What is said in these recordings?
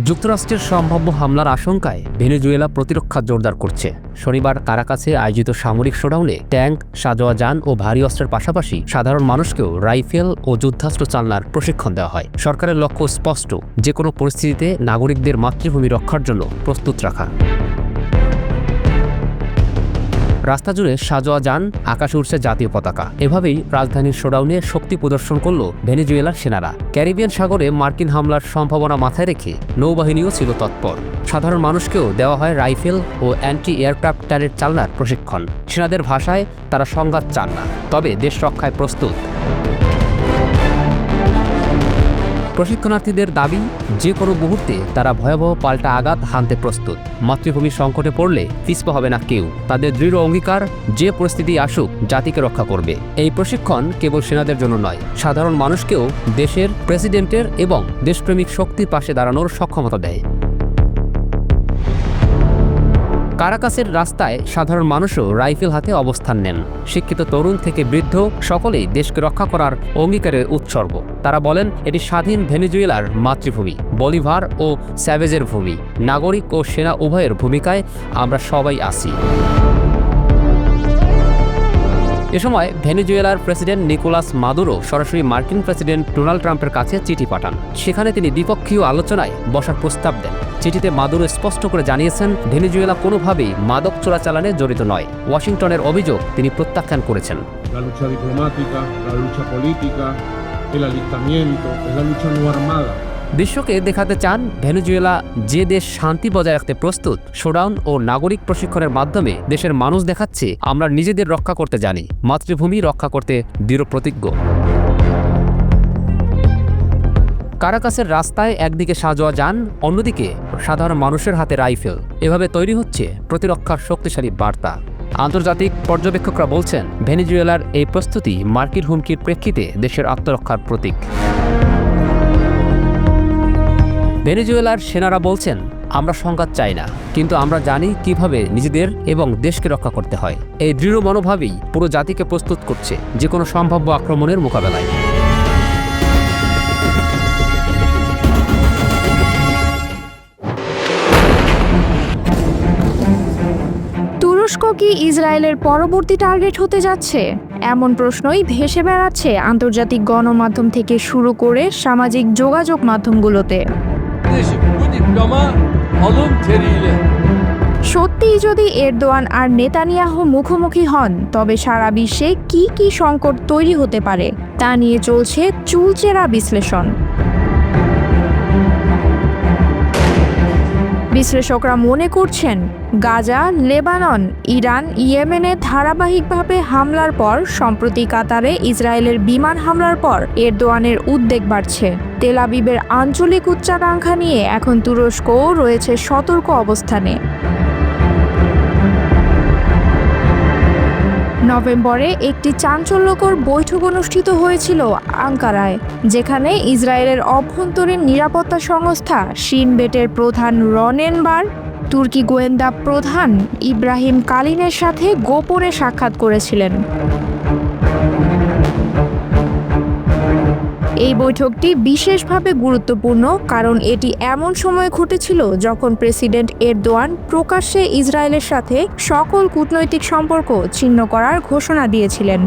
যুক্তরাষ্ট্রের সম্ভাব্য হামলার আশঙ্কায় ভেনেজুয়েলা প্রতিরক্ষা জোরদার করছে। শনিবার কারাকাসে আয়োজিত সামরিক শোডাউনে ট্যাঙ্ক, সাঁজোয়া যান ও ভারী অস্ত্রের পাশাপাশি সাধারণ মানুষকেও রাইফেল ও যুদ্ধাস্ত্র চালনার প্রশিক্ষণ দেওয়া হয়। সরকারের লক্ষ্য স্পষ্ট, যে কোনো পরিস্থিতিতে নাগরিকদের মাতৃভূমি রক্ষার জন্য প্রস্তুত রাখা। রাস্তা জুড়ে সাঁজোয়া যান, আকাশে উড়ছে জাতীয় পতাকা। এভাবেই রাজধানীর শোডাউনে শক্তি প্রদর্শন করল ভেনেজুয়েলার সেনারা। ক্যারিবিয়ান সাগরে মার্কিন হামলার সম্ভাবনা মাথায় রেখে নৌবাহিনীও ছিল তৎপর। সাধারণ মানুষকেও দেওয়া হয় রাইফেল ও অ্যান্টি এয়ারক্রাফট টারেট চালনার প্রশিক্ষণ। সেনাদের ভাষায় তারা সংঘাত চান না, তবে দেশ রক্ষায় প্রস্তুত। প্রশিক্ষণার্থীদের দাবি, যে কোনো মুহূর্তে তারা ভয়াবহ পাল্টা আঘাত হানতে প্রস্তুত। মাতৃভূমির সংকটে পড়লে পিছপা হবে না কেউ। তাদের দৃঢ় অঙ্গীকার, যে পরিস্থিতি আসুক জাতিকে রক্ষা করবে। এই প্রশিক্ষণ কেবল সেনাদের জন্য নয়, সাধারণ মানুষকেও দেশের প্রেসিডেন্টের এবং দেশপ্রেমিক শক্তির পাশে দাঁড়ানোর সক্ষমতা দেয়। কারাকাসের রাস্তায় সাধারণ মানুষও রাইফেল হাতে অবস্থান নেন। শিক্ষিত তরুণ থেকে বৃদ্ধ সকলেই দেশকে রক্ষা করার অঙ্গীকারে উৎসর্গ। তারা বলেন, এটি স্বাধীন ভেনেজুয়েলার মাতৃভূমি, বলিভার ও স্যাভেজের ভূমি। নাগরিক ও সেনা উভয়ের ভূমিকায় আমরা সবাই আছি। এ সময় ভেনেজুয়েলার প্রেসিডেন্ট নিকোলাস মাদুরো সরাসরি মার্কিন প্রেসিডেন্ট ডোনাল্ড ট্রাম্পের কাছে চিঠি পাঠান। সেখানে তিনি দ্বিপক্ষীয় আলোচনায় বসার প্রস্তাব দেন। চিঠিতে মাদুরো স্পষ্ট করে জানিয়েছেন, ভেনেজুয়েলা কোনোভাবেই মাদক চোরাচালানে জড়িত নয়। ওয়াশিংটনের অভিযোগ তিনি প্রত্যাখ্যান করেছেন। La lucha diplomática, la lucha política, el alistamiento, es la lucha no armada. বিশ্বকে দেখাতে চান ভেনেজুয়েলা যে দেশ শান্তি বজায় রাখতে প্রস্তুত। শোডাউন ও নাগরিক প্রশিক্ষণের মাধ্যমে দেশের মানুষ দেখাচ্ছে, আমরা নিজেদের রক্ষা করতে জানি, মাতৃভূমি রক্ষা করতে দৃঢ় প্রতিজ্ঞ। কারাকাসের রাস্তায় একদিকে সাঁজোয়া যান, অন্যদিকে সাধারণ মানুষের হাতে রাইফেল। এভাবে তৈরি হচ্ছে প্রতিরক্ষার শক্তিশালী বার্তা। আন্তর্জাতিক পর্যবেক্ষকরা বলছেন, ভেনেজুয়েলার এই প্রস্তুতি মার্কিন হুমকির প্রেক্ষিতে দেশের আত্মরক্ষার প্রতীক। ভেনেজুয়েলার সেনারা বলছেন, আমরা সংঘাত চাই না, কিন্তু আমরা জানি কিভাবে নিজেদের এবং দেশকে রক্ষা করতে হয়। এই দৃঢ় মনোভাবই পুরো জাতিকে প্রস্তুত করছে যে কোনো সম্ভাব্য আক্রমণের মোকাবেলায়। তুরস্ক কি ইসরায়েলের পরবর্তী টার্গেট হতে যাচ্ছে? এমন প্রশ্নই ভেসে বেড়াচ্ছে আন্তর্জাতিক গণমাধ্যম থেকে শুরু করে সামাজিক যোগাযোগ মাধ্যমগুলোতে। সত্যিই যদি এরদোয়ান আর নেতানিয়াহু মুখোমুখি হন, তবে সারা বিশ্বে কি কি সংকট তৈরি হতে পারে তা নিয়ে চলছে চুলচেরা বিশ্লেষণ। বিশ্লেষকরা মনে করছেন, গাজা, লেবানন, ইরান, ইয়েমেনে ধারাবাহিকভাবে হামলার পর সম্প্রতি কাতারে ইসরায়েলের বিমান হামলার পর এরদোয়ানের উদ্বেগ বাড়ছে। তেল আবিবের আঞ্চলিক উচ্চাকাঙ্ক্ষা নিয়ে এখন তুরস্কও রয়েছে সতর্ক অবস্থানে। নভেম্বরে একটি চাঞ্চল্যকর বৈঠক অনুষ্ঠিত হয়েছিল আঙ্কারায়, যেখানে ইসরায়েলের অভ্যন্তরীণ নিরাপত্তা সংস্থা শিন বেটের প্রধান রনেন বার তুর্কি গোয়েন্দা প্রধান ইব্রাহিম কালিনের সাথে গোপনে সাক্ষাৎ করেছিলেন। এই বৈঠকটি বিশেষভাবে গুরুত্বপূর্ণ, কারণ এটি এমন সময় ঘটেছিল যখন প্রেসিডেন্ট এরদোয়ান প্রকাশ্যে ইসরায়েলের সাথে সকল কূটনৈতিক সম্পর্ক ছিন্ন করার ঘোষণা দিয়েছিলেন।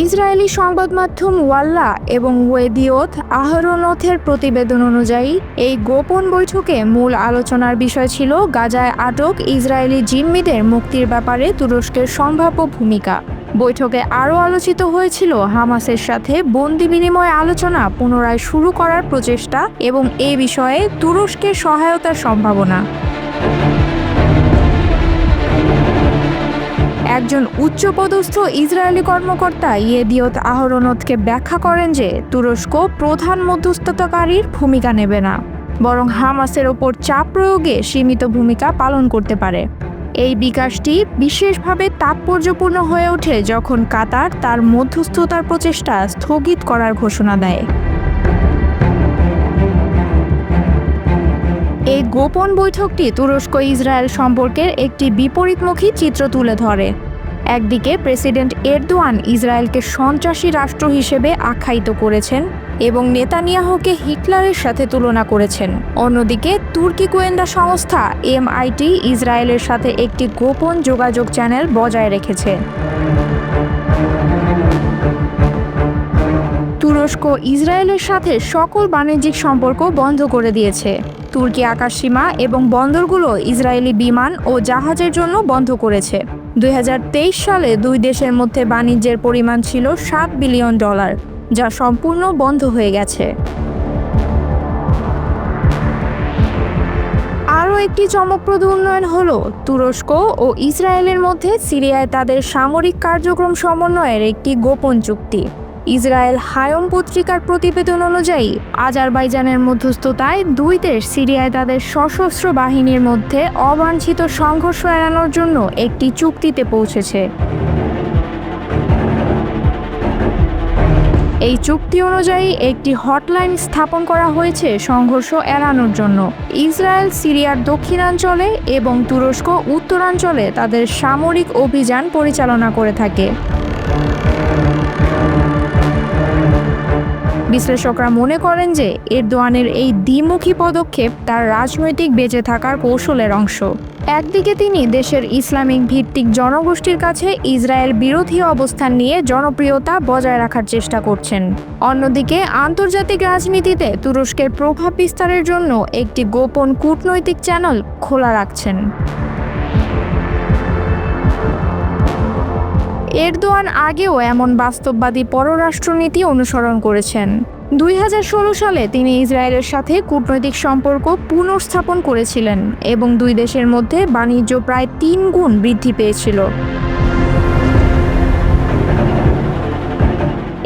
ইসরায়েলি সংবাদ মাধ্যম ওয়াল্লা এবং ওয়েদিওত আহরোনথের প্রতিবেদন অনুযায়ী এই গোপন বৈঠকে মূল আলোচনার বিষয় ছিল গাজায় আটক ইসরায়েলি জিম্মিদের মুক্তির ব্যাপারে তুরস্কের সম্ভাব্য ভূমিকা। বৈঠকে আরও আলোচিত হয়েছিল হামাসের সাথে বন্দি বিনিময় আলোচনা পুনরায় শুরু করার প্রচেষ্টা এবং এ বিষয়ে তুরস্কের সহায়তার সম্ভাবনা। একজন উচ্চপদস্থ ইসরায়েলি কর্মকর্তা ইয়েদিওত আহরোনথকে ব্যাখ্যা করেন যে তুরস্ক প্রধান মধ্যস্থতাকারীর ভূমিকা নেবে না, বরং হামাসের ওপর চাপ প্রয়োগে সীমিত ভূমিকা পালন করতে পারে। এই বিকাশটি বিশেষভাবে তাৎপর্যপূর্ণ হয়ে ওঠে যখন কাতার তার মধ্যস্থতার প্রচেষ্টা স্থগিত করার ঘোষণা দেয়। এই গোপন বৈঠকটি তুরস্ক ইসরায়েল সম্পর্কের একটি বিপরীতমুখী চিত্র তুলে ধরে। একদিকে প্রেসিডেন্ট এরদোয়ান ইসরায়েলকে সন্ত্রাসী রাষ্ট্র হিসেবে আখ্যায়িত করেছেন, এবং নেতানিয়াহুকে হিটলারের সাথে তুলনা করেছেন। অন্যদিকে তুর্কি গোয়েন্দা সংস্থা MIT ইসরায়েলের সাথে একটি গোপন যোগাযোগ চ্যানেল বজায় রেখেছে। তুরস্ক ইসরায়েলের সাথে সকল বাণিজ্যিক সম্পর্ক বন্ধ করে দিয়েছে। তুর্কি আকাশসীমা এবং বন্দরগুলো ইসরায়েলি বিমান ও জাহাজের জন্য বন্ধ করেছে। 2023 সালে দুই দেশের মধ্যে বাণিজ্যের পরিমাণ ছিল $7 বিলিয়ন, যা সম্পূর্ণ বন্ধ হয়ে গেছে। আরও একটি চমকপ্রদ উন্নয়ন হলো তুরস্ক ও ইসরায়েলের মধ্যে সিরিয়ায় তাদের সামরিক কার্যক্রম সমন্বয়ের একটি গোপন চুক্তি। ইসরায়েল হায়ম পত্রিকার প্রতিবেদন অনুযায়ী আজারবাইজানের মধ্যস্থতায় দুই দেশ সিরিয়ায় তাদের সশস্ত্র বাহিনীর মধ্যে অবাঞ্ছিত সংঘর্ষ এড়ানোর জন্য একটি চুক্তিতে পৌঁছেছে। এই চুক্তি অনুযায়ী একটি হটলাইন স্থাপন করা হয়েছে সংঘর্ষ এড়ানোর জন্য। ইসরায়েল সিরিয়ার দক্ষিণাঞ্চলে এবং তুরস্ক উত্তরাঞ্চলে তাদের সামরিক অভিযান পরিচালনা করে থাকে। বিশ্লেষকরা মনে করেন যে এরদোয়ানের এই দ্বিমুখী পদক্ষেপ তার রাজনৈতিক বেঁচে থাকার কৌশলের অংশ। একদিকে তিনি দেশের ইসলামিক ভিত্তিক জনগোষ্ঠীর কাছে ইসরায়েল বিরোধী অবস্থান নিয়ে জনপ্রিয়তা বজায় রাখার চেষ্টা করছেন, অন্যদিকে আন্তর্জাতিক রাজনীতিতে তুরস্কের প্রভাব বিস্তারের জন্য একটি গোপন কূটনৈতিক চ্যানেল খোলা রাখছেন। এরদোয়ান আগেও এমন বাস্তববাদী পররাষ্ট্রনীতি অনুসরণ করেছেন। 2016 সালে তিনি ইসরায়েলের সাথে কূটনৈতিক সম্পর্ক পুনর্স্থাপন করেছিলেন এবং দুই দেশের মধ্যে বাণিজ্য প্রায় 3 গুণ বৃদ্ধি পেয়েছিল।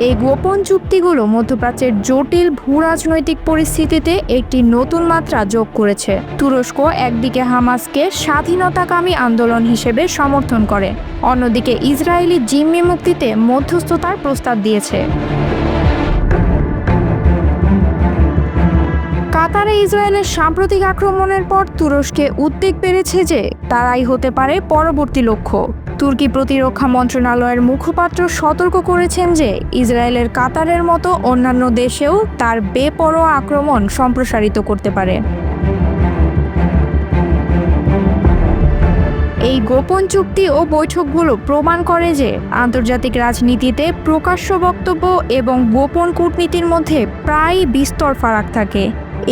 এই গোপন চুক্তিগুলো মধ্যপ্রাচ্যের জটিল ভূরাজনৈতিক পরিস্থিতিতে একটি নতুন মাত্রা যোগ করেছে। তুরস্ক একদিকে হামাসকে স্বাধীনতাকামী আন্দোলন হিসেবে সমর্থন করে, অন্যদিকে ইসরায়েলি জিম্মি মুক্তিতে মধ্যস্থতার প্রস্তাব দিয়েছে। কাতারে ইসরায়েলের সাম্প্রতিক আক্রমণের পর তুরস্কে উদ্বেগ বেড়েছে যে তারাই হতে পারে পরবর্তী লক্ষ্য। তুর্কি প্রতিরক্ষা মন্ত্রণালয়ের মুখপাত্র সতর্ক করেছেন যে ইসরায়েলের কাতারের মতো অন্যান্য দেশেও তার বেপরোয়া আক্রমণ সম্প্রসারিত করতে পারে। এই গোপন চুক্তি ও বৈঠকগুলো প্রমাণ করে যে আন্তর্জাতিক রাজনীতিতে প্রকাশ্য বক্তব্য এবং গোপন কূটনীতির মধ্যে প্রায় বিস্তর ফারাক থাকে।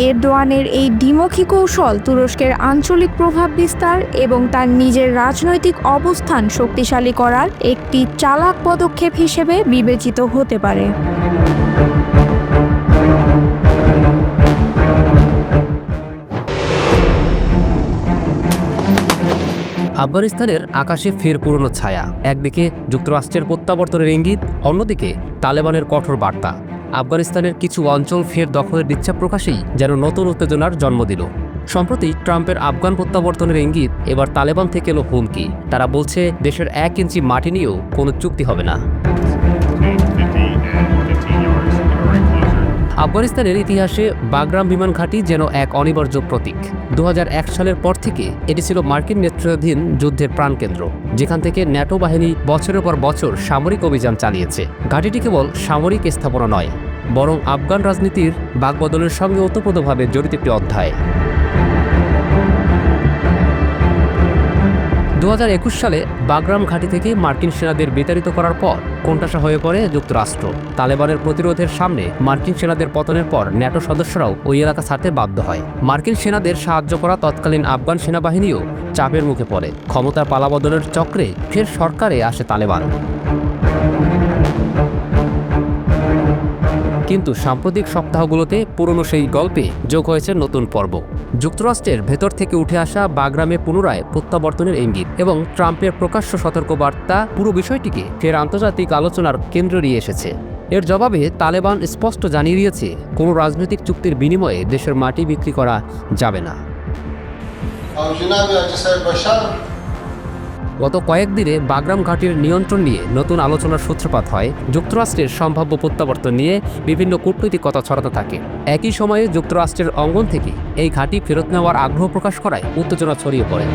এরদোয়ানের এই দ্বিমুখী কৌশল তুরস্কের আঞ্চলিক প্রভাব বিস্তার এবং তার নিজের রাজনৈতিক অবস্থান শক্তিশালী করার একটি চালাক পদক্ষেপ হিসেবে বিবেচিত হতে পারে। আফগানিস্তানের আকাশে ফের পুরনো ছায়া। একদিকে যুক্তরাষ্ট্রের প্রত্যাবর্তনের ইঙ্গিত, অন্যদিকে তালেবানের কঠোর বার্তা। আফগানিস্তানের কিছু অঞ্চল ফের দখলের ইচ্ছা প্রকাশেই যেন নতুন উত্তেজনার জন্ম দিল। সম্প্রতি ট্রাম্পের আফগান প্রত্যাবর্তনের ইঙ্গিত, এবার তালেবান থেকে এলো হুমকি। তারা বলছে দেশের 1 ইঞ্চি মাটি নিয়েও কোনো চুক্তি হবে না। আফগানিস্তানের ইতিহাসে বাগরাম বিমান ঘাঁটি যেন এক অনিবার্য প্রতীক। 2001 সালের পর থেকে এটি ছিল মার্কিন নেতৃত্বাধীন যুদ্ধের প্রাণকেন্দ্র, যেখান থেকে ন্যাটো বাহিনী বছরের পর বছর সামরিক অভিযান চালিয়েছে। ঘাঁটিটি কেবল সামরিক স্থাপনা নয়, বরং আফগান রাজনীতির বাকবদলের সঙ্গে ওতপ্রোতভাবে জড়িত একটি অধ্যায়। 2021 সালে বাগরাম ঘাঁটি থেকে মার্কিন সেনাদের বিতাড়িত করার পর কোণঠাসা হয়ে পড়ে যুক্তরাষ্ট্র। তালেবানের প্রতিরোধের সামনে মার্কিন সেনাদের পতনের পর ন্যাটো সদস্যরাও ওই এলাকা ছাড়তে বাধ্য হয়। মার্কিন সেনাদের সাহায্য করা তৎকালীন আফগান সেনাবাহিনীও চাপের মুখে পড়ে। ক্ষমতার পালাবদলের চক্রে ফের সরকারে আসে তালেবান। কিন্তু সাম্প্রতিক সপ্তাহগুলোতে পুরনো সেই গল্পে যোগ হয়েছে নতুন পর্ব। যুক্তরাষ্ট্রের ভেতর থেকে উঠে আসা বাগরামে পুনরায় প্রত্যাবর্তনের ইঙ্গিত এবং ট্রাম্পের প্রকাশ্য সতর্কবার্তা পুরো বিষয়টিকে ফের আন্তর্জাতিক আলোচনার কেন্দ্রে নিয়ে এসেছে। এর জবাবে তালেবান স্পষ্ট জানিয়ে দিয়েছে, কোনো রাজনৈতিক চুক্তির বিনিময়ে দেশের মাটি বিক্রি করা যাবে না। গত কয়েকদিনে বাগরাম ঘাঁটির নিয়ন্ত্রণ নিয়ে নতুন আলোচনার সূত্রপাত হয়। যুক্তরাষ্ট্রের সম্ভাব্য প্রত্যাবর্তন নিয়ে বিভিন্ন কূটনৈতিক কথা ছড়াতে থাকে। একই সময়ে যুক্তরাষ্ট্রের অঙ্গন থেকে এই ঘাঁটি ফেরত নেওয়ার আগ্রহ প্রকাশ করায় উত্তেজনা ছড়িয়ে পড়ে।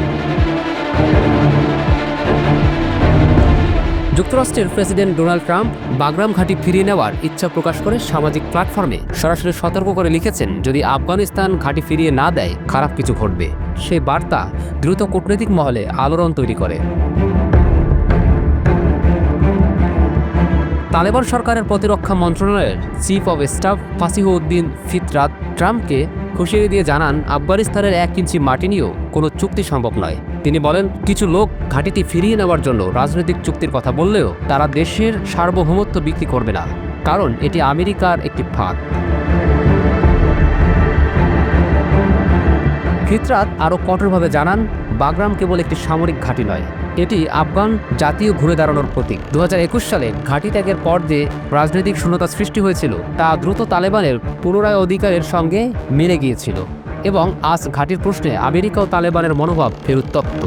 যুক্তরাষ্ট্রের প্রেসিডেন্ট ডোনাল্ড ট্রাম্প বাগরাম ঘাঁটি ফিরিয়ে নেওয়ার ইচ্ছা প্রকাশ করে সামাজিক প্ল্যাটফর্মে সরাসরি সতর্ক করে লিখেছেন, যদি আফগানিস্তান ঘাঁটি ফিরিয়ে না দেয় খারাপ কিছু ঘটবে। সেই বার্তা দ্রুত কূটনৈতিক মহলে আলোড়ন তৈরি করে। তালেবান সরকারের প্রতিরক্ষা মন্ত্রণালয়ের চিফ অব স্টাফ ফাসিহউদ্দিন ফিতরাত ট্রাম্পকে হুঁশিয়ারি দিয়ে জানান, আফগানিস্তানের 1 ইঞ্চি মাটি নিয়েও কোনো চুক্তি সম্ভব নয়। তিনি বলেন, কিছু লোক ঘাঁটিটি ফিরিয়ে নেওয়ার জন্য রাজনৈতিক চুক্তির কথা বললেও তারা দেশের সার্বভৌমত্ব বিক্রি করবে না, কারণ এটি আমেরিকার একটি ফাঁদ। ফিতরাত আরও কঠোরভাবে জানান, বাগরাম কেবল একটি সামরিক ঘাঁটি নয়, এটি আফগান জাতীয় ঘুরে দাঁড়ানোর প্রতীক। 2021 সালে ঘাঁটি ত্যাগের পর যে রাজনৈতিক শূন্যতা সৃষ্টি হয়েছিল তা দ্রুত তালেবানের পুনরায় অধিকারের সঙ্গে মিলে গিয়েছিল এবং আজ ঘাঁটির প্রশ্নে আমেরিকা ও তালেবানের মনোভাব ফের উত্তপ্ত।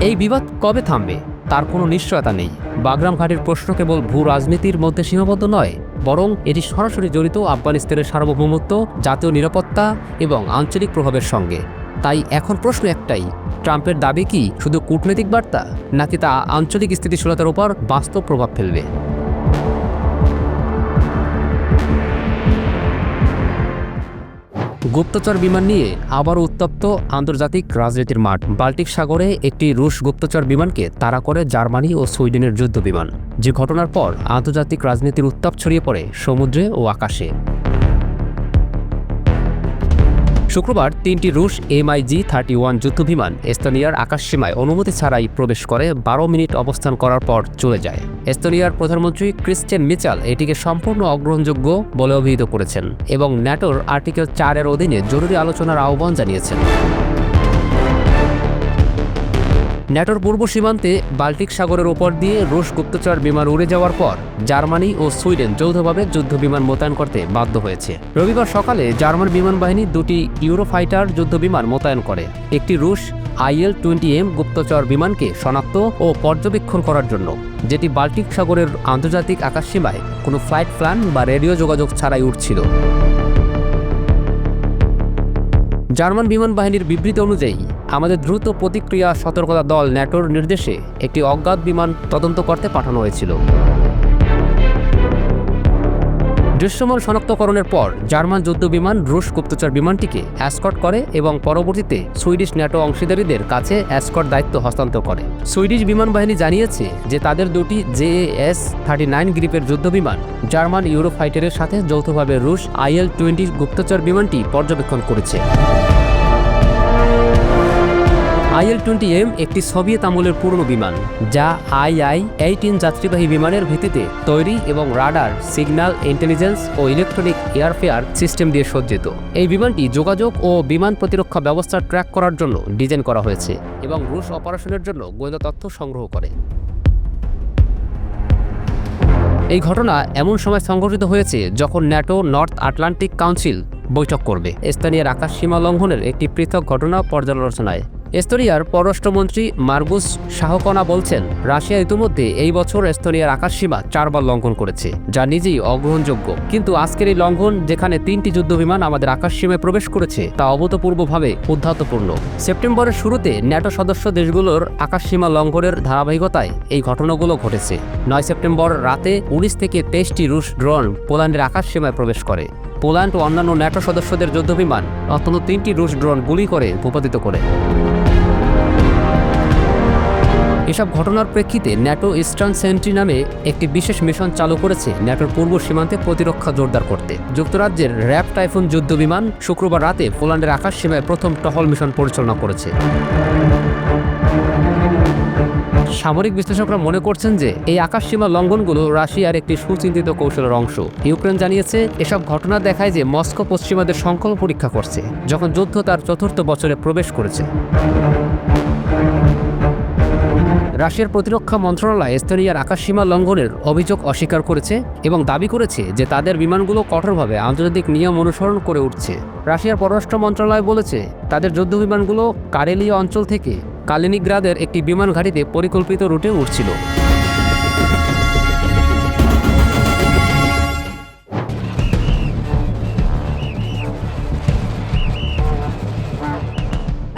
এই বিবাদ কবে থামবে তার কোনো নিশ্চয়তা নেই। বাগরাম ঘাঁটির প্রশ্ন কেবল ভূ রাজনীতির মধ্যে সীমাবদ্ধ নয়, বরং এটি সরাসরি জড়িত আফগানিস্তানের সার্বভৌমত্ব, জাতীয় নিরাপত্তা এবং আঞ্চলিক প্রভাবের সঙ্গে। তাই এখন প্রশ্ন একটাই, ট্রাম্পের দাবি কি শুধু কূটনৈতিক বার্তা, নাকি তা আঞ্চলিক স্থিতিশীলতার উপর বাস্তব প্রভাব ফেলবে? গুপ্তচর বিমান নিয়ে আবারও উত্তপ্ত আন্তর্জাতিক রাজনীতির মাঠ। বাল্টিক সাগরে একটি রুশ গুপ্তচর বিমানকে তাড়া করে জার্মানি ও সুইডেনের যুদ্ধ বিমান, যে ঘটনার পর আন্তর্জাতিক রাজনীতির উত্তাপ ছড়িয়ে পড়ে সমুদ্রে ও আকাশে। শুক্রবার 3টি রুশ MiG-31 যুদ্ধবিমান এস্তোনিয়ার আকাশসীমায় অনুমতি ছাড়াই প্রবেশ করে 12 মিনিট অবস্থান করার পর চলে যায়। এস্তোনিয়ার প্রধানমন্ত্রী ক্রিশ্চিয়ান মিচাল এটিকে সম্পূর্ণ অগ্রহণযোগ্য বলে অভিহিত করেছেন এবং ন্যাটোর আর্টিকেল 4-এর অধীনে জরুরি আলোচনার আহ্বান জানিয়েছেন। ন্যাটোর পূর্ব সীমান্তে বাল্টিক সাগরের ওপর দিয়ে রুশ গুপ্তচর বিমান উড়ে যাওয়ার পর জার্মানি ও সুইডেন যৌথভাবে যুদ্ধবিমান মোতায়েন করতে বাধ্য হয়েছে। রবিবার সকালে জার্মান বিমান বাহিনী 2টি ইউরোফাইটার যুদ্ধবিমান মোতায়েন করে একটি রুশ IL-20M গুপ্তচর বিমানকে শনাক্ত ও পর্যবেক্ষণ করার জন্য, যেটি বাল্টিক সাগরের আন্তর্জাতিক আকাশসীমায় কোনো ফ্লাইট প্ল্যান বা রেডিও যোগাযোগ ছাড়াই উঠছিল। জার্মান বিমান বাহিনীর বিবৃতি অনুযায়ী, আমাদের দ্রুত প্রতিক্রিয়া সতর্কতা দল ন্যাটোর নির্দেশে একটি অজ্ঞাত বিমান তদন্ত করতে পাঠানো হয়েছিল। দৃশ্যমান শনাক্তকরণের পর জার্মান যুদ্ধবিমান রুশ গুপ্তচর বিমানটিকে এসকর্ট করে এবং পরবর্তীতে সুইডিশ ন্যাটো অংশীদারীদের কাছে এসকর্ট দায়িত্ব হস্তান্তর করে। সুইডিশ বিমান বাহিনী জানিয়েছে যে তাদের 2টি JAS-39 গ্রিপের যুদ্ধবিমান জার্মান ইউরোফাইটারের সাথে যৌথভাবে রুশ IL-20 গুপ্তচর বিমানটি পর্যবেক্ষণ করেছে। IL-20M একটি সোভিয়েত আমলের পুরনো বিমান, যা II-18 যাত্রীবাহী বিমানের ভিত্তিতে তৈরি এবং রাডার, সিগন্যাল, ইন্টেলিজেন্স ও ইলেকট্রনিক এয়ারফেয়ার সিস্টেম দিয়ে সজ্জিত। এই বিমানটি যোগাযোগ ও বিমান প্রতিরক্ষা ব্যবস্থা ট্র্যাক করার জন্য ডিজাইন করা হয়েছে এবং রুশ অপারেশনের জন্য গোয়েন্দা তথ্য সংগ্রহ করে। এই ঘটনা এমন সময় সংঘটিত হয়েছে যখন ন্যাটো নর্থ আটলান্টিক কাউন্সিল বৈঠক করবে। এস্তোনিয়ার আকাশ সীমা লঙ্ঘনের একটি পৃথক ঘটনা পর্যালোচনায় এস্তোনিয়ার পররাষ্ট্রমন্ত্রী মার্গুস শাহকনা বলছেন, রাশিয়া ইতিমধ্যে এই বছর এস্তোনিয়ার আকাশসীমা 4 বার লঙ্ঘন করেছে, যা নিজেই অগ্রহণযোগ্য। কিন্তু আজকের এই লঙ্ঘন, যেখানে 3টি যুদ্ধবিমান আমাদের আকাশসীমায় প্রবেশ করেছে, তা অভূতপূর্বভাবে উদ্ধতপূর্ণ। সেপ্টেম্বরের শুরুতে ন্যাটো সদস্য দেশগুলোর আকাশসীমা লঙ্ঘনের ধারাবাহিকতায় এই ঘটনাগুলো ঘটেছে। 9 সেপ্টেম্বর রাতে 19 থেকে 23টি রুশ ড্রোন পোল্যান্ডের আকাশসীমায় প্রবেশ করে। পোল্যান্ড ও অন্যান্য ন্যাটো সদস্যদের যুদ্ধবিমান অন্তত 3টি রুশ ড্রোন গুলি করে ভূপাতিত করে। এসব ঘটনার প্রেক্ষিতে ন্যাটো ইস্টার্ন সেন্ট্রি নামে একটি বিশেষ মিশন চালু করেছে ন্যাটোর পূর্ব সীমান্তে প্রতিরক্ষা জোরদার করতে। যুক্তরাজ্যের র্যাপ টাইফুন যুদ্ধবিমান শুক্রবার রাতে পোল্যান্ডের আকাশসীমায় প্রথম টহল মিশন পরিচালনা করেছে। সামরিক বিশ্লেষকরা মনে করছেন যে এই আকাশসীমা লঙ্ঘনগুলো রাশিয়ার একটি সুচিন্তিত কৌশলের অংশ। ইউক্রেন জানিয়েছে, এসব ঘটনা দেখায় যে মস্কো পশ্চিমাদের সংকল্প পরীক্ষা করছে যখন যুদ্ধ তার 4র্থ বছরে প্রবেশ করেছে। রাশিয়ার প্রতিরক্ষা মন্ত্রণালয় এস্তোনিয়ার আকাশসীমা লঙ্ঘনের অভিযোগ অস্বীকার করেছে এবং দাবি করেছে যে তাদের বিমানগুলো কঠোরভাবে আন্তর্জাতিক নিয়ম অনুসরণ করে উঠছে। রাশিয়ার পররাষ্ট্র মন্ত্রণালয় বলেছে, তাদের যুদ্ধবিমানগুলো কারেলীয় অঞ্চল থেকে কালিনিনগ্রাদের একটি বিমান ঘাঁটিতে পরিকল্পিত রুটে উঠছিল।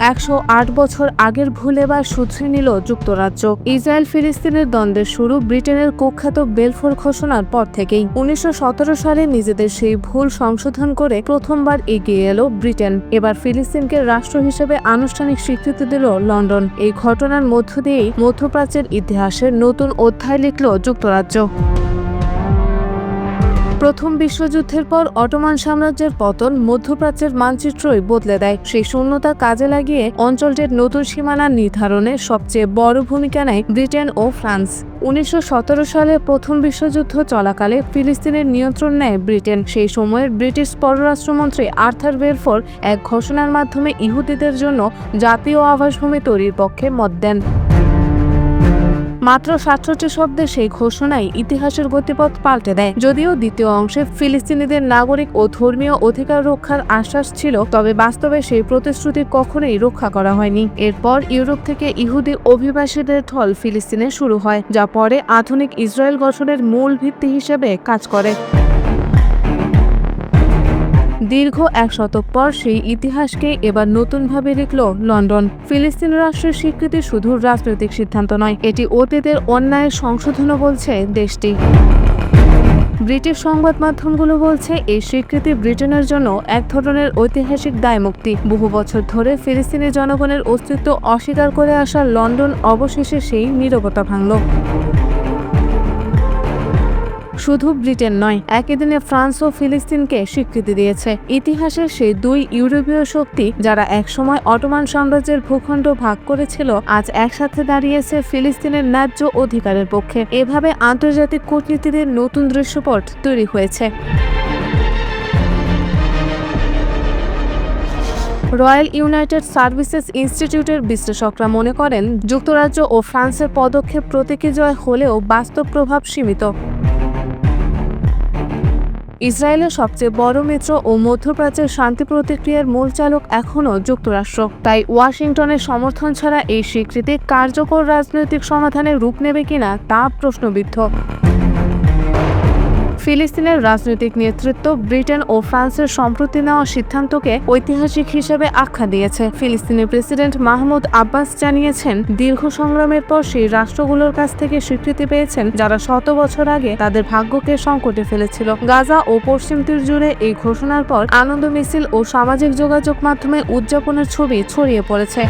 108 বছর আগের ভুল এবার শুধরে নিল যুক্তরাজ্য। ইসরায়েল ফিলিস্তিনের দ্বন্দ্বের শুরু ব্রিটেনের কুখ্যাত বেলফোর ঘোষণার পর থেকেই। 1917 সালে নিজেদের সেই ভুল সংশোধন করে প্রথমবার এগিয়ে এলো ব্রিটেন। এবার ফিলিস্তিনকে রাষ্ট্র হিসেবে আনুষ্ঠানিক স্বীকৃতি দিল লন্ডন। এই ঘটনার মধ্য দিয়েই মধ্যপ্রাচ্যের ইতিহাসের নতুন অধ্যায় লিখল যুক্তরাজ্য। প্রথম বিশ্বযুদ্ধের পর অটোমান সাম্রাজ্যের পতন মধ্যপ্রাচ্যের মানচিত্রই বদলে দেয়। সেই শূন্যতা কাজে লাগিয়ে অঞ্চলটির নতুন সীমানা নির্ধারণে সবচেয়ে বড় ভূমিকা নেয় ব্রিটেন ও ফ্রান্স। 1917 সালে প্রথম বিশ্বযুদ্ধ চলাকালে ফিলিস্তিনের নিয়ন্ত্রণ নেয় ব্রিটেন। সেই সময়ের ব্রিটিশ পররাষ্ট্রমন্ত্রী আর্থার বেলফোর এক ঘোষণার মাধ্যমে ইহুদিদের জন্য জাতীয় আবাসভূমি তৈরির পক্ষে মত দেন। মাত্র 67 শব্দে সেই ঘোষণায় ইতিহাসের গতিপথ পাল্টে দেয়। যদিও দ্বিতীয় অংশে ফিলিস্তিনিদের নাগরিক ও ধর্মীয় অধিকার রক্ষার আশ্বাস ছিল, তবে বাস্তবে সেই প্রতিশ্রুতি কখনোই রক্ষা করা হয়নি। এরপর ইউরোপ থেকে ইহুদি অভিবাসীদের ঢল ফিলিস্তিনে শুরু হয়, যা পরে আধুনিক ইসরায়েল গঠনের মূল ভিত্তি হিসেবে কাজ করে। দীর্ঘ 1 শতক পর সেই ইতিহাসকে এবার নতুনভাবে লিখল লন্ডন। ফিলিস্তিন রাষ্ট্রের স্বীকৃতি শুধু রাজনৈতিক সিদ্ধান্ত নয়, এটি অতীতের অন্যায়ের সংশোধনও বলছে দেশটি। ব্রিটিশ সংবাদ মাধ্যমগুলো বলছে এই স্বীকৃতি ব্রিটেনের জন্য এক ধরনের ঐতিহাসিক দায়মুক্তি। বহু বছর ধরে ফিলিস্তিনি জনগণের অস্তিত্ব অস্বীকার করে আসা লন্ডন অবশেষে সেই নীরবতা ভাঙল। শুধু ব্রিটেন নয়, একই দিনে ফ্রান্স ও ফিলিস্তিনকে স্বীকৃতি দিয়েছে। ইতিহাসের সেই দুই ইউরোপীয় শক্তি যারা একসময় অটোমান সাম্রাজ্যের ভূখণ্ড ভাগ করেছিল, আজ একসাথে দাঁড়িয়েছে ফিলিস্তিনের ন্যায্য অধিকারের পক্ষে। এভাবে আন্তর্জাতিক কূটনীতির নতুন দৃশ্যপট তৈরি হয়েছে। রয়্যাল ইউনাইটেড সার্ভিসেস ইনস্টিটিউটের বিশ্লেষকরা মনে করেন, যুক্তরাজ্য ও ফ্রান্সের পদক্ষেপ প্রতীকী জয় হলেও বাস্তব প্রভাব সীমিত। ইসরায়েলের সবচেয়ে বড় মিত্র ও মধ্যপ্রাচ্যের শান্তি প্রতিক্রিয়ার মূল চালক এখনও যুক্তরাষ্ট্র। তাই ওয়াশিংটনের সমর্থন ছাড়া এই স্বীকৃতি কার্যকর রাজনৈতিক সমাধানের রূপ নেবে কিনা তা প্রশ্নবিদ্ধ। ফিলিস্তিনের রাজনৈতিক নেতৃত্ব ব্রিটেন ও ফ্রান্সের সম্প্রতি নেওয়া সিদ্ধান্তকে ঐতিহাসিক হিসেবে আখ্যা দিয়েছে। ফিলিস্তিনের প্রেসিডেন্ট মাহমুদ আব্বাস জানিয়েছেন, দীর্ঘ সংগ্রামের পর সেই রাষ্ট্রগুলোর কাছ থেকে স্বীকৃতি পেয়েছেন যারা 100 বছর আগে তাদের ভাগ্যকে সংকটে ফেলেছিল। গাজা ও পশ্চিম তীর জুড়ে এই ঘোষণার পর আনন্দ মিছিল ও সামাজিক যোগাযোগ মাধ্যমে উদযাপনের ছবি ছড়িয়ে পড়েছে।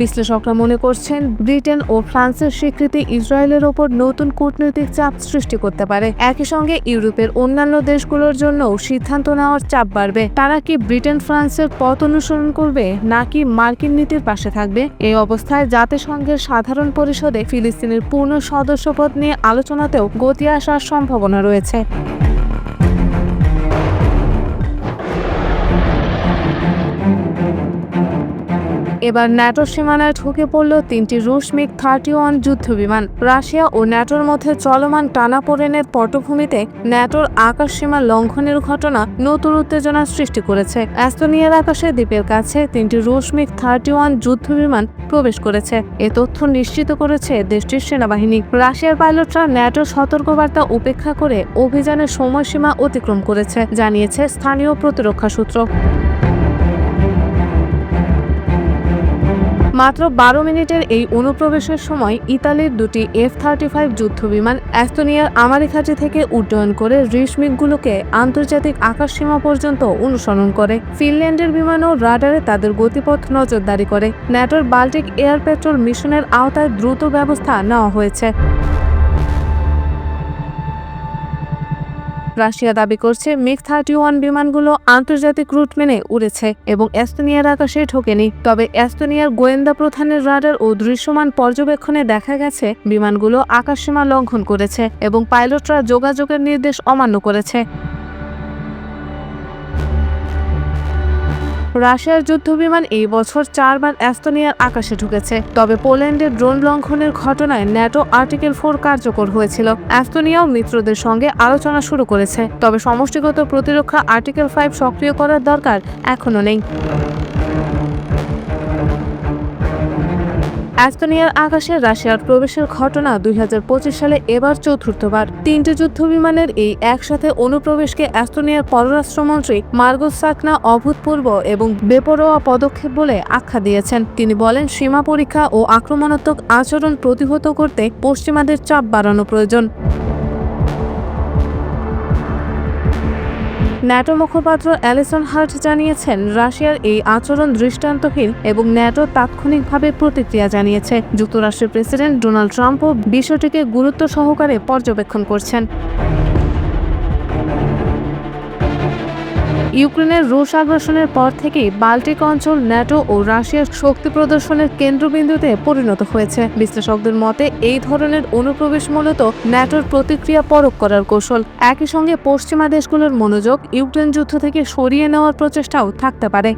বিশ্লেষকরা মনে করছেন, ব্রিটেন ও ফ্রান্সের স্বীকৃতি ইসরায়েলের ওপর নতুন কূটনৈতিক চাপ সৃষ্টি করতে পারে। একই সঙ্গে ইউরোপের অন্যান্য দেশগুলোর জন্যও সিদ্ধান্ত নেওয়ার চাপ বাড়বে। তারা কি ব্রিটেন ফ্রান্সের পথ অনুসরণ করবে নাকি মার্কিন নীতির পাশে থাকবে? এই অবস্থায় জাতিসংঘের সাধারণ পরিষদে ফিলিস্তিনের পূর্ণ সদস্যপদ নিয়ে আলোচনাতেও গতি আসার সম্ভাবনা রয়েছে। এবার ন্যাটো সীমানায় ঢুকে পড়ল 3টি রুশ মিগ 31 যুদ্ধবিমান। রাশিয়া ও ন্যাটোর মধ্যে চলমান টানাপোড়েনের পটভূমিতে ন্যাটোর আকাশ সীমা লঙ্ঘনের ঘটনা নতুন উত্তেজনা সৃষ্টি করেছে। এস্তোনিয়ার আকাশে দ্বীপের কাছে 3টি রুশ মিগ 31 যুদ্ধবিমান প্রবেশ করেছে। এ তথ্য নিশ্চিত করেছে দেশটির সেনাবাহিনী। রাশিয়ার পাইলটরা ন্যাটোর সতর্কবার্তা উপেক্ষা করে অভিযানের সময়সীমা অতিক্রম করেছে, জানিয়েছে স্থানীয় প্রতিরক্ষা সূত্র। মাত্র 12 মিনিটের এই অনুপ্রবেশের সময় ইতালির 2টি F-35 যুদ্ধবিমান এস্তোনিয়ার আমারিঘাটি থেকে উড্ডয়ন করে রুশ মিগগুলোকে আন্তর্জাতিক আকাশসীমা পর্যন্ত অনুসরণ করে। ফিনল্যান্ডের বিমানও রাডারে তাদের গতিপথ নজরদারি করে। ন্যাটোর বাল্টিক এয়ার পেট্রোল মিশনের আওতায় দ্রুত ব্যবস্থা নেওয়া হয়েছে। রাশিয়া দাবি করছে, মিগ 31 বিমানগুলো আন্তর্জাতিক রুট মেনে উড়েছে এবং এস্তোনিয়ার আকাশে ঢোকেনি। তবে এস্তোনিয়ার গোয়েন্দা প্রধানের রাডার ও দৃশ্যমান পর্যবেক্ষণে দেখা গেছে বিমানগুলো আকাশসীমা লঙ্ঘন করেছে এবং পাইলটরা যোগাযোগের নির্দেশ অমান্য করেছে। রাশিয়ার যুদ্ধবিমান এই বছর 4 বার এস্তোনিয়ার আকাশে ঢুকেছে। তবে পোল্যান্ডের ড্রোন লঙ্ঘনের ঘটনায় ন্যাটো আর্টিকেল 4 কার্যকর হয়েছিল। এস্তোনিয়াও মিত্রদের সঙ্গে আলোচনা শুরু করেছে, তবে সমষ্টিগত প্রতিরক্ষা আর্টিকেল 5 সক্রিয় করার দরকার এখনো নেই। এস্তোনিয়ার আকাশে রাশিয়ার প্রবেশের ঘটনা 2025 সালে এবার চতুর্থবার। 3টি যুদ্ধবিমানের এই একসাথে অনুপ্রবেশকে এস্তোনিয়ার পররাষ্ট্রমন্ত্রী মার্গোস সাকনা অভূতপূর্ব এবং বেপরোয়া পদক্ষেপ বলে আখ্যা দিয়েছেন। তিনি বলেন, সীমা পরীক্ষা ও আক্রমণাত্মক আচরণ প্রতিহত করতে পশ্চিমাদের চাপ বাড়ানো প্রয়োজন। ন্যাটো মুখপাত্র অ্যালিসন হার্ট জানিয়েছেন, রাশিয়ার এই আচরণ দৃষ্টান্তহীন এবং ন্যাটো তাৎক্ষণিকভাবে প্রতিক্রিয়া জানিয়েছে। যুক্তরাষ্ট্রের প্রেসিডেন্ট ডোনাল্ড ট্রাম্পও বিষয়টিকে গুরুত্ব সহকারে পর্যবেক্ষণ করছেন। ইউক্রেনের রুশ আগ্রাসনের পর থেকেই বাল্টিক অঞ্চল ন্যাটো ও রাশিয়ার শক্তি প্রদর্শনের কেন্দ্রবিন্দুতে পরিণত হয়েছে। বিশ্লেষকদের মতে এই ধরনের অনুপ্রবেশ মূলত ন্যাটোর প্রতিক্রিয়া পরখ করার কৌশল। একই সঙ্গে পশ্চিমা দেশগুলোর মনোযোগ ইউক্রেন যুদ্ধ থেকে সরিয়ে নেওয়ার প্রচেষ্টাও থাকতে পারে।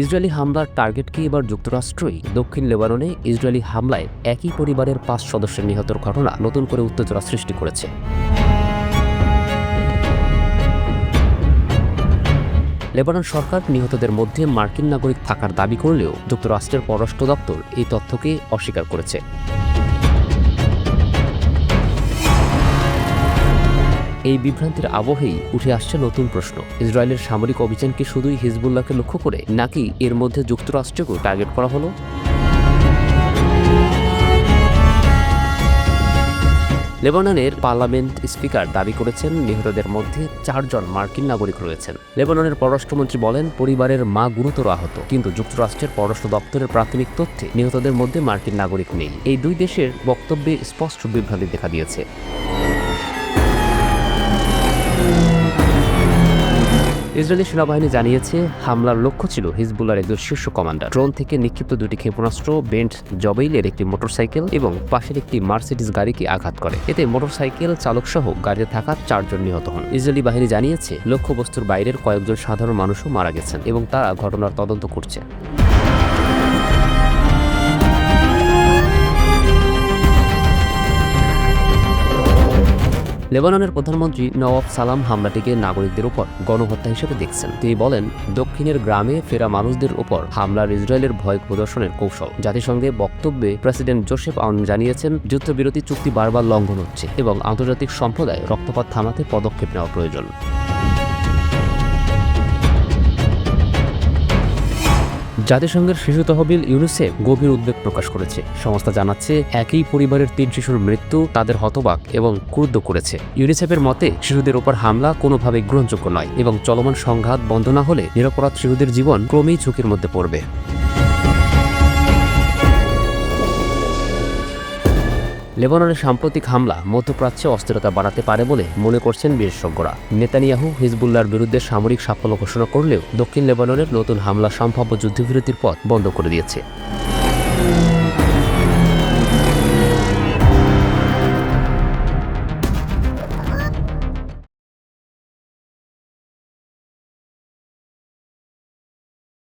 ইসরায়েলি হামলার টার্গেট কি এবার যুক্তরাষ্ট্রই? দক্ষিণ লেবাননে ইসরায়েলি হামলায় একই পরিবারের 5 সদস্যের নিহতের ঘটনা নতুন করে উত্তেজনা সৃষ্টি করেছে। লেবানন সরকার নিহতদের মধ্যে মার্কিন নাগরিক থাকার দাবি করলেও যুক্তরাষ্ট্রের পররাষ্ট্র দপ্তর এই তথ্যকে অস্বীকার করেছে। এই বিভ্রান্তির আবহেই উঠে আসছে নতুন প্রশ্ন, ইসরায়েলের সামরিক অভিযান কি শুধুই হিজবুল্লাহকে লক্ষ্য করে, নাকি এর মধ্যে যুক্তরাষ্ট্রকেও টার্গেট করা হলো? লেবাননের পার্লামেন্ট স্পিকার দাবি করেছেন নিহতদের মধ্যে 4 জন মার্কিন নাগরিক রয়েছেন। লেবাননের পররাষ্ট্রমন্ত্রী বলেন, পরিবারের মা গুরুতর আহত, কিন্তু যুক্তরাষ্ট্রের পররাষ্ট্র দপ্তরের প্রাথমিক তথ্যে নিহতদের মধ্যে মার্কিন নাগরিক নেই। এই দুই দেশের বক্তব্যে স্পষ্ট বিভ্রান্তি দেখা দিয়েছে। ইসরায়েলি সেনাবাহিনী জানিয়েছে, হামলার লক্ষ্য ছিল হিজবুল্লাহর একজন শীর্ষ কমান্ডার। ড্রোন থেকে নিক্ষিপ্ত 2টি ক্ষেপণাস্ত্র বেন্ট জবেইলের একটি মোটরসাইকেল এবং পাশের একটি মার্সিডিজ গাড়িকে আঘাত করে। এতে মোটরসাইকেল চালকসহ গাড়িতে থাকা 4 জন নিহত হন। ইসরায়েলি বাহিনী জানিয়েছে, লক্ষ্যবস্তুর বাইরের কয়েকজন সাধারণ মানুষও মারা গেছেন এবং তারা ঘটনার তদন্ত করছে। লেবাননের প্রধানমন্ত্রী নওয়াব সালাম হামলাটিকে নাগরিকদের উপর গণহত্যা হিসেবে দেখছেন। তিনি বলেন, দক্ষিণের গ্রামে ফেরা মানুষদের উপর হামলার ইসরায়েলের ভয় প্রদর্শনের কৌশল। জাতিসংঘে বক্তব্যে প্রেসিডেন্ট জোসেফ আউন জানিয়েছেন, যুদ্ধবিরতি চুক্তি বারবার লঙ্ঘন হচ্ছে এবং আন্তর্জাতিক সম্প্রদায় রক্তপাত থামাতে পদক্ষেপ নেওয়া প্রয়োজন। জাতিসংঘের শিশু তহবিল ইউনিসেফ গভীর উদ্বেগ প্রকাশ করেছে। সংস্থা জানাচ্ছে, একই পরিবারের 3 শিশুর মৃত্যু তাদের হতবাক এবং ক্রুদ্ধ করেছে। ইউনিসেফের মতে, শিশুদের উপর হামলা কোনোভাবেই গ্রহণযোগ্য নয় এবং চলমান সংঘাত বন্ধ না হলে নিরপরাধ শিশুদের জীবন ক্রমেই ঝুঁকির মধ্যে পড়বে। লেবাননের সাম্প্রতিক হামলা মধ্যপ্রাচ্যে অস্থিরতা বাড়াতে পারে বলে মনে করছেন বিশেষজ্ঞরা। নেতানিয়াহু হিজবুল্লাহর বিরুদ্ধে সামরিক সাফল্য ঘোষণা করলেও দক্ষিণ লেবাননের নতুন হামলা সম্ভাব্য যুদ্ধবিরতির পথ বন্ধ করে দিয়েছে।